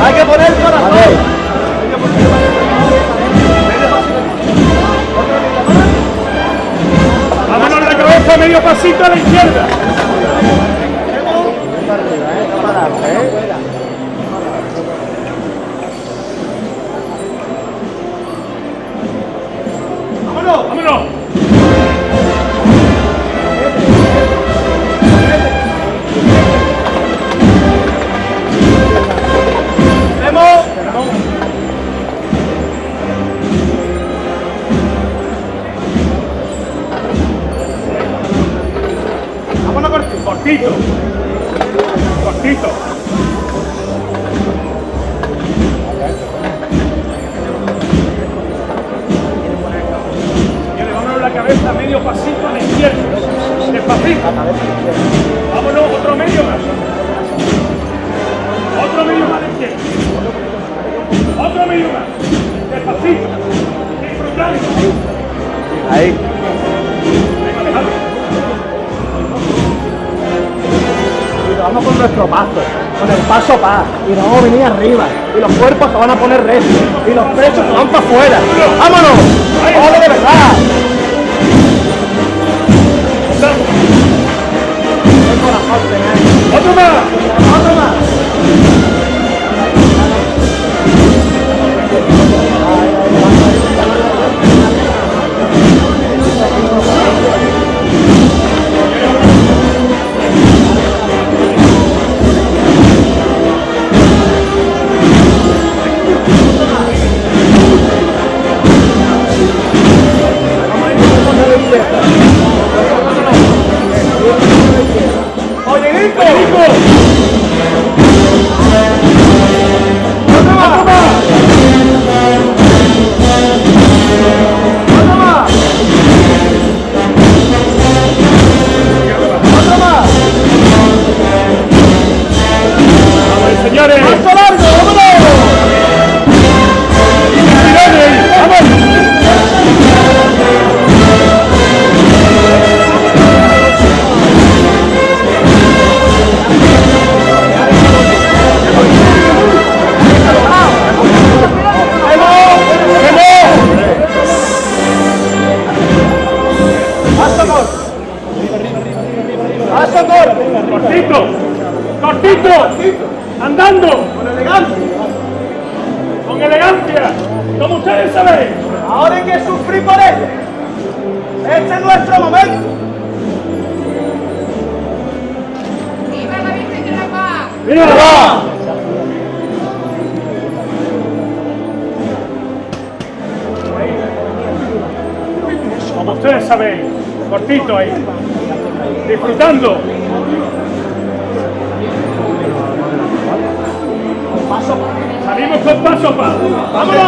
Hay que poner corazón. Vámonos la cabeza, medio pasito a la izquierda. Vámonos, vámonos. Cortito. Cortito. Señores, vámonos la cabeza, medio pasito a la izquierda. Despacito. Vámonos, otro medio más. Otro medio más a la izquierda. Otro medio más. Despacito. Disfrutando. Ahí. Venga, dejadlo. Vamos con nuestro paso, con el paso pa, y nos vamos a venir arriba, y los cuerpos se van a poner rectos, y los pechos se van para afuera. ¡Vámonos! ¡Vámonos de verdad! ¡Otro más! ¡Otro más! ¡Oye, Nico! Señores, ¡paso largo! ¡Vámonos! ¡Vamos! Cortito, cortito, andando, con elegancia, como ustedes saben. Ahora hay que sufrir por ello. Este es nuestro momento. ¡Viva la Virgen de la Paz! ¡Viva la paz! Como ustedes saben, cortito ahí, disfrutando. Salimos con paso pa. ¡Vámonos!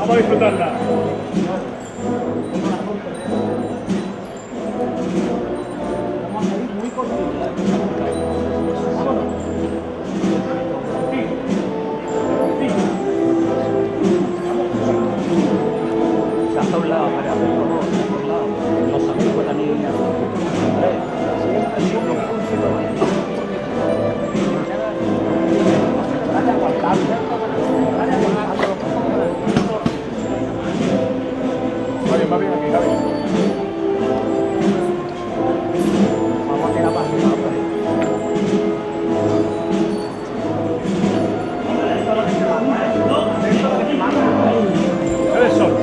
Vamos a disfrutarla. A un lado, para ver cómo a un lado. Los amigos de la niña. Va bien aquí, Javi. Vamos a tirar para arriba. El sol.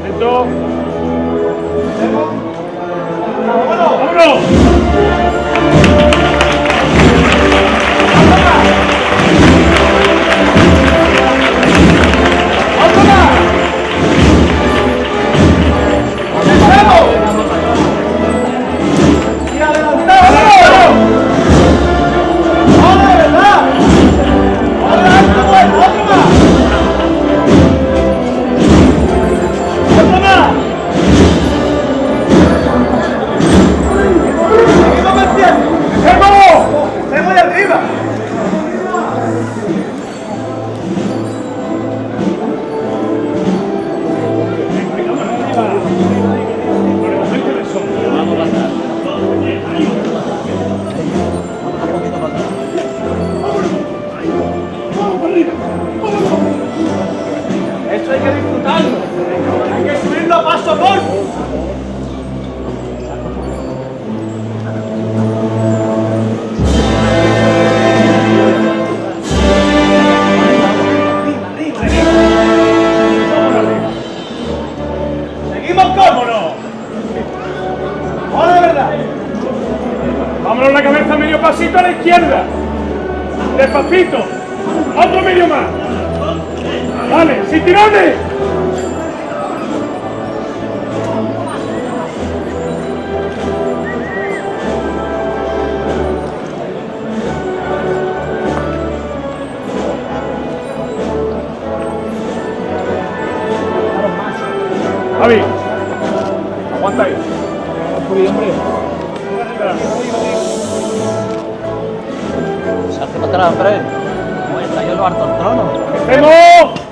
Atento. ¡Vámonos! Esto hay que disfrutarlo. Hay que subirlo a paso corto. Seguimos con. ¡Vámonos! Ahora de verdad. Vámonos la cabeza medio pasito a la izquierda. Despacito. Otro medio más. Vale, sin tirones. Javi, aguanta ahí. Se hace para atrás, hombre. Como está yo lo harto el trono. ¡Hemos!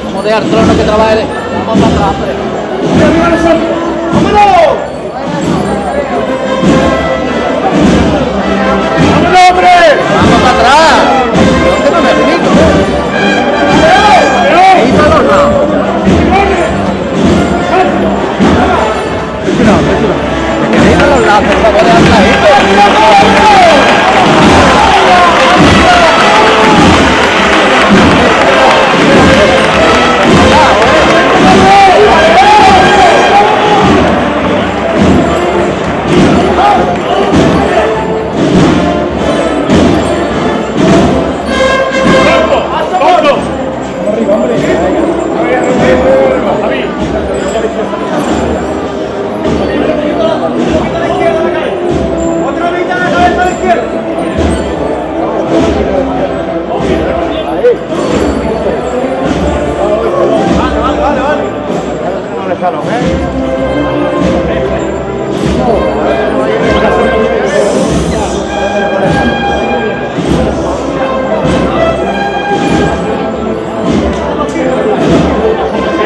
Vamos a dejar el trono que trabaje. Vamos para atrás, hombre. ¡Vámonos! ¡Vámonos, hombre! Vamos para atrás. ¿Dónde no me explico? Ahí para los lados. Ahí para los lados, por favor, déjame ahí. escalón,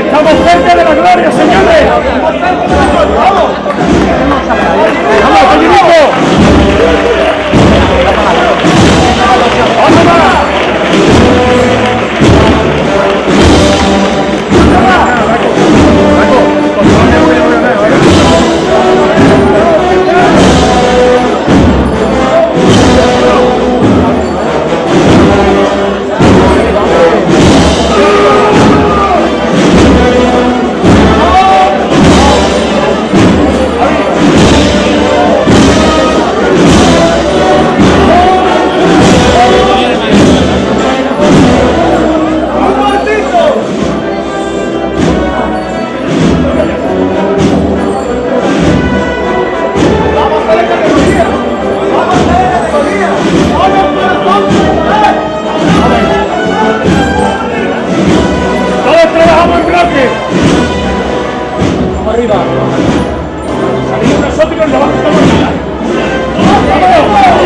Estamos cerca de la gloria, señores. ¡Vamos, Felipe! ¡Vamos más!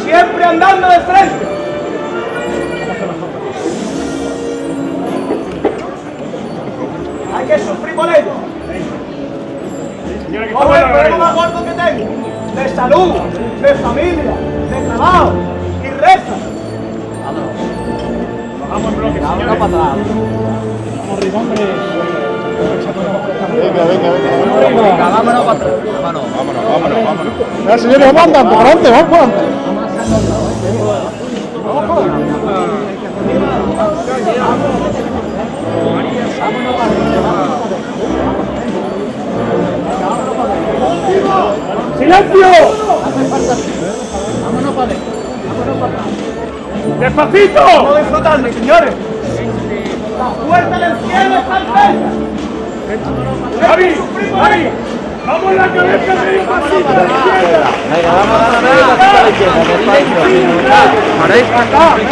Siempre andando de frente. Hay que sufrir por ello. Como el problema más gordo que tengo, de salud, de familia, de trabajo y reza. Vamos en bloque, señores. Vámonos para atrás. Venga, vámonos para atrás. Vámonos. Ya, señores, vamos andando, para adelante, vamos para adelante. ¡Silencio! Vámonos para adentro. ¡Despacito! Vamos a disfrutarme, señores. La puerta del cielo está cerca. ¡Javi! ¡Javi! ¡Vamos en la cabeza medio pasito a la izquierda! Venga, vamos a la izquierda. Haréis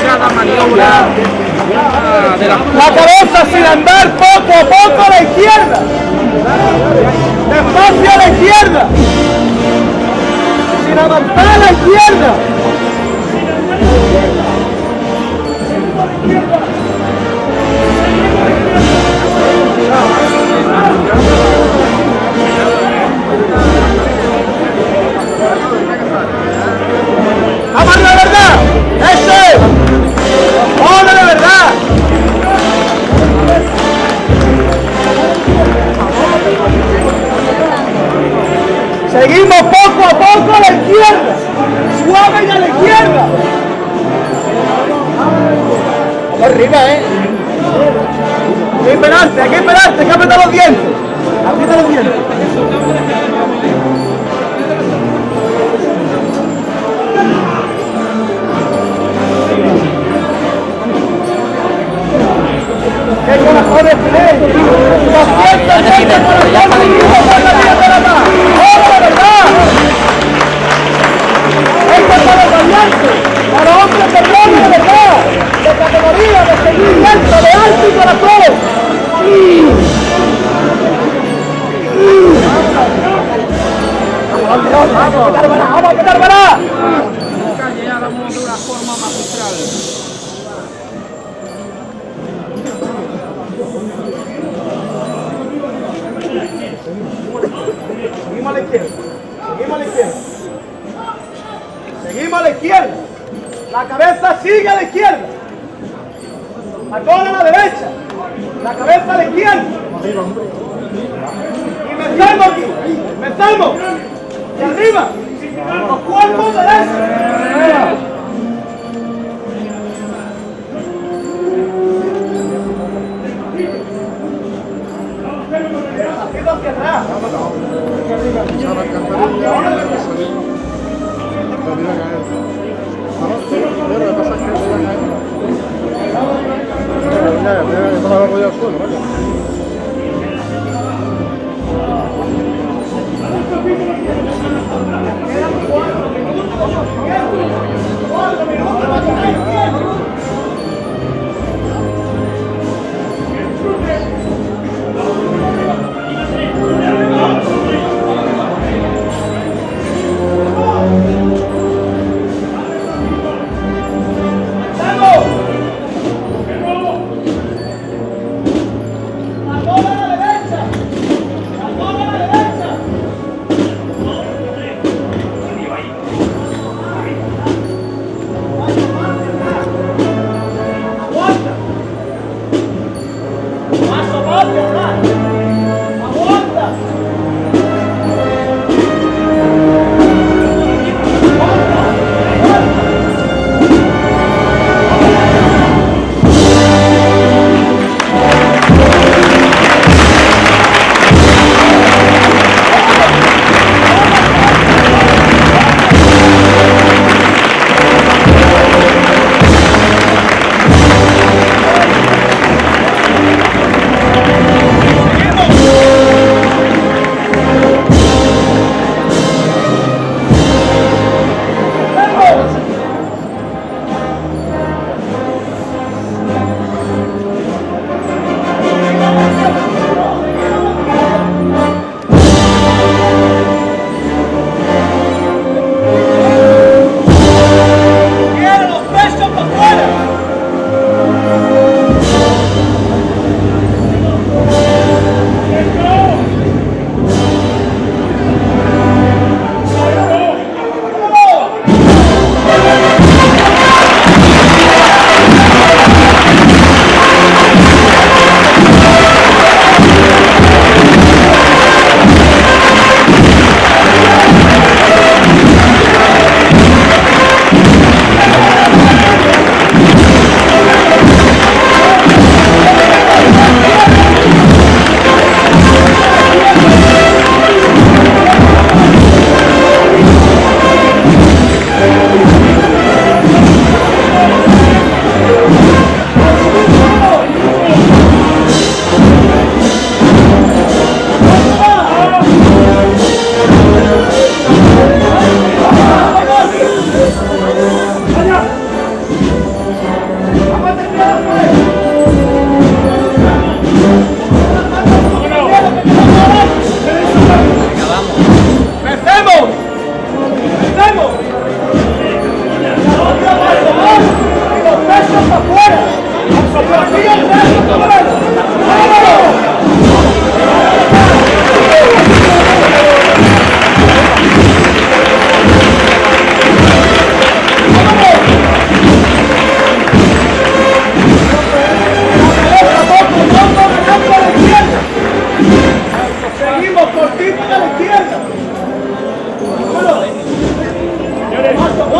cada maniobra de La cabeza sin andar poco a poco a la izquierda. Despacio a la izquierda. Sin avanzar a la izquierda. Seguimos poco a poco a la izquierda. Suave y a la izquierda. Vamos arriba, Hay que esperarte, hay que esperarte, hay que apretar los dientes. Aprieta los dientes. ¡Qué corazones tenéis! ¡270 corazones vivos por la vida de la paz! ¡Ahora de verdad! ¡Esto es para los valientes! ¡Para los hombres de gloria de verdad! ¡De categoría, de seguimiento, de alto y corazón! ¡Vamos a quitar bala! Calle ya damos de una forma magistral. Seguimos a la izquierda. Seguimos a la izquierda. Seguimos a la izquierda. La cabeza sigue a la izquierda. La cola a la derecha. La cabeza a la izquierda. Y mezclamos aquí. Mezclamos. Y arriba. Los cuerpos derechos. Hacia atrás.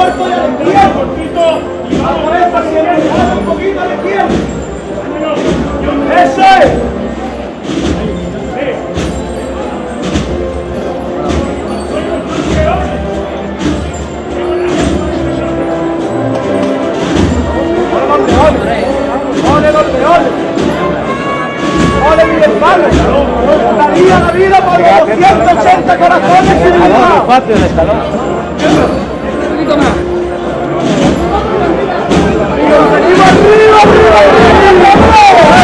corto y a la izquierda. Vamos, esta siempre, un poquito a la izquierda. ¡Eso es! ¡Ole los leones! ¡Ole mi hermano! ¡Daría la vida por los 280 corazones y libertad! Patio de escalón. Un poquito más. ¡Arriba, arriba, arriba, arriba, arriba!